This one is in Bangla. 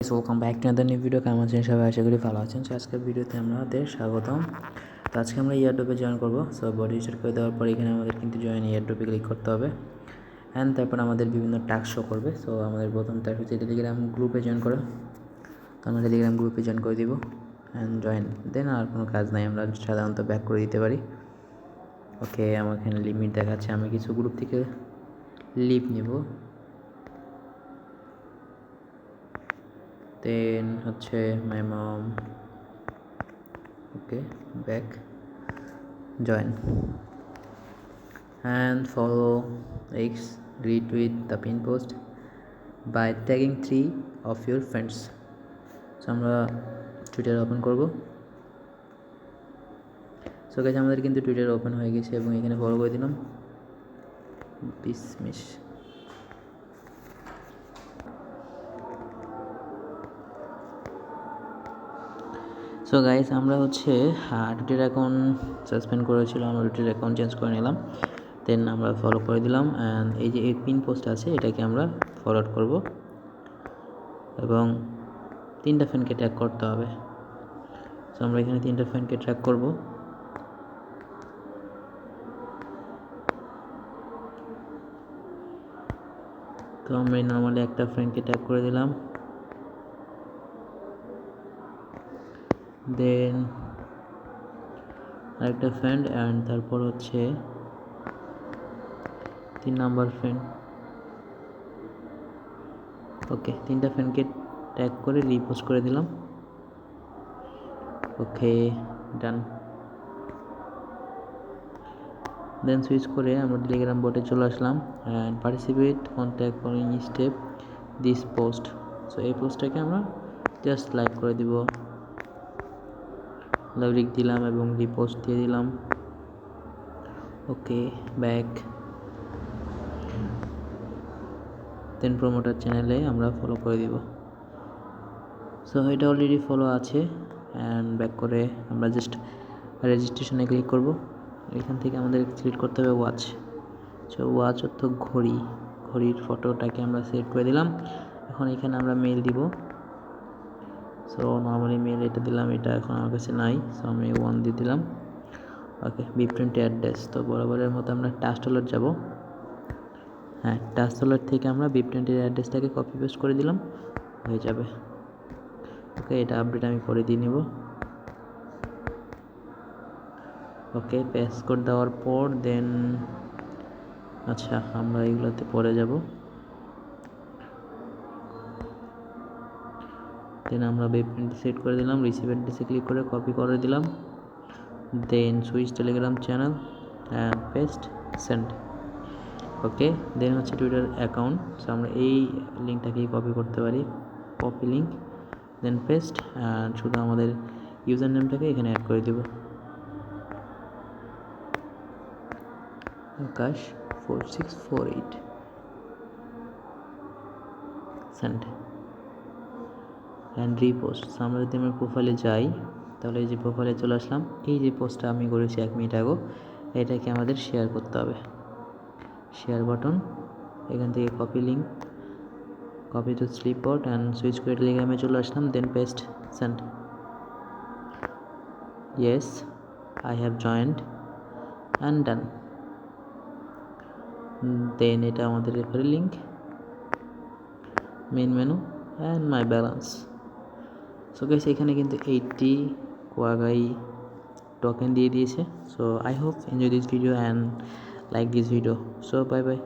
Welcome back to other new video. কেমন আছেন সবাই? আশা করি ভালো আছেন। সো আজকের ভিডিওতে আমাদের স্বাগতম। তো আজকে আমরা ইয়ারড্রপে জয়েন করবো। সো বডি রিচার্জ করে দেওয়ার পর এখানে আমাদের কিন্তু জয়েন ইয়ারড্রপে ক্লিক করতে হবে অ্যান্ড তারপর আমাদের বিভিন্ন টাস্ক শো করবে। সো আমাদের প্রথম টাস্ক হচ্ছে টেলিগ্রাম গ্রুপে জয়েন করা। তো আমরা টেলিগ্রাম গ্রুপে জয়েন করে দিব অ্যান্ড জয়েন। দেন আর কোনো কাজ নাই, আমরা সাধারণত ব্যাক করে দিতে পারি। ওকে, আমার এখানে লিমিট দেখাচ্ছে, আমি কিছু গ্রুপ থেকে লিভ নিব। দেন হচ্ছে মাই মম। ওকে, back, join and follow X, retweet the pin post by tagging 3 of your friends. So আমরা টুইটার ওপেন করব। সো গাইস, আমাদের কিন্তু টুইটার ওপেন হয়ে গেছে এবং এখানে ফলো করে দিলাম বিসমিস। সো গাইস, আমরা হচ্ছে টুইটার অ্যাকাউন্ট সাসপেন্ড করেছিল, আমরা টুইটার অ্যাকাউন্ট চেঞ্জ করে নিলাম। দেন আমরা ফলো করে দিলাম অ্যান্ড এই যে এই পিন পোস্ট আছে এটাকে আমরা ফরওয়ার্ড করব এবং 3টা ফ্রেন্ডকে ট্যাগ করতে হবে। সো আমরা এখানে 3টা ফ্রেন্ডকে ট্র্যাক করব। তো আমরা নর্মালি একটা ফ্রেন্ডকে ট্যাগ করে দিলাম, দেন আরেকটা ফ্রেন্ড অ্যান্ড তারপর হচ্ছে 3 নাম্বার ফ্রেন্ড। ওকে, 3টা ফ্রেন্ডকে ট্যাগ করে রিপোস্ট করে দিলাম। ওকে, ডান। দেন সুইচ করে আমরা টেলিগ্রাম বোটে চলে আসলাম and participate contact for in step this post. So এই পোস্টটাকে আমরা জাস্ট লাইক করে দিব, লাইক দিলাম এবং রিপোস্ট দিয়ে দিলাম। ওকে, ব্যাক। দেন প্রমোটার চ্যানেলে আমরা ফলো করে দিব। সো এটা অলরেডি ফলো আছে অ্যান্ড ব্যাক করে আমরা জাস্ট রেজিস্ট্রেশনে ক্লিক করব। এখান থেকে আমাদের সিলেক্ট করতে হবে ওয়াচ। সো ওয়াচ অর্থ ঘড়ি, ঘড়ির ফটোটাকে আমরা সিলেক্ট করে দিলাম। এখন এখানে আমরা মেল দিব। সো নর্মালি মেল এটা দিলাম, এটা এখন আমার কাছে নাই, সো আমি 1 দিয়ে দিলাম। ওকে, BIP20 অ্যাড্রেস। তো বরাবরের মতো আমরা টাস্ক ওয়ালেট যাব। হ্যাঁ, টাস্ক ওয়ালেট থেকে আমরা BIP20 অ্যাড্রেসটাকে কপি পেস্ট করে দিলাম, হয়ে যাবে। ওকে, এটা আপডেট আমি পরে দিয়ে নিব। ওকে, পেস্ট করে দেওয়ার পর দেন আচ্ছা আমরা এগুলোতে পরে যাব। দেন আমরা BIP20 সেট করে দিলাম, রিসিভ অ্যাড্রেসে ক্লিক করে কপি করে দিলাম। Then switch Telegram channel and paste send. Okay, then হচ্ছে টুইটার অ্যাকাউন্ট। সো আমরা এই লিঙ্কটাকেই কপি করতে পারি, copy link, then paste and শুধু আমাদের ইউজার নেমটাকে এখানে অ্যাড করে দেব, আকাশ 4648, সেন্ড অ্যান্ড রিপোস্ট। আমরা যদি আমার প্রোফাইলে যাই তাহলে এই যে প্রোফাইলে চলে আসলাম, এই যে পোস্টটা আমি করেছি 1 মিনিট আগে, এটাকে আমাদের শেয়ার করতে হবে। শেয়ার বাটন, এখান থেকে copy link, copy to clipboard and switch করে টেলিগ্রামে চলে আসলাম, then paste send. Yes, I have joined and done. Then এটা আমাদের referral link, main menu and my balance. So guys, এখানে কিন্তু 80 কোয়াগাই টোকেন দিয়ে দিয়েছে। So I hope enjoy this video and like this video. So bye by.